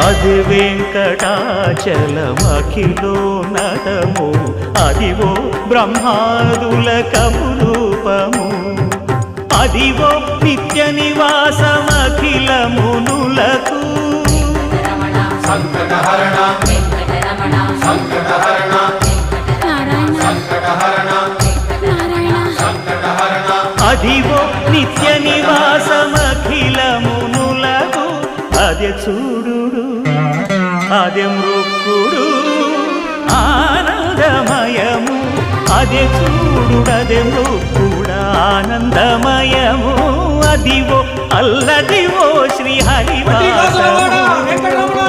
అది వెంకటాచలమఖిలోన్నతము అదివో బ్రహ్మాదుల కపురూపము అదివో నిత్య నివాసమఖిల మునులకు సంకటహరణ సంకటహరణ సంకటహరణ సంకటహరణ అదివో నిత్య నివాసమఖిల మునులకు అదే చూడు అదే మృక్కుడు ఆనందమయము అదే చూడుడదే మృక్కుడ ఆనందమయము అదివో అల్లదివో శ్రీ హరివాసము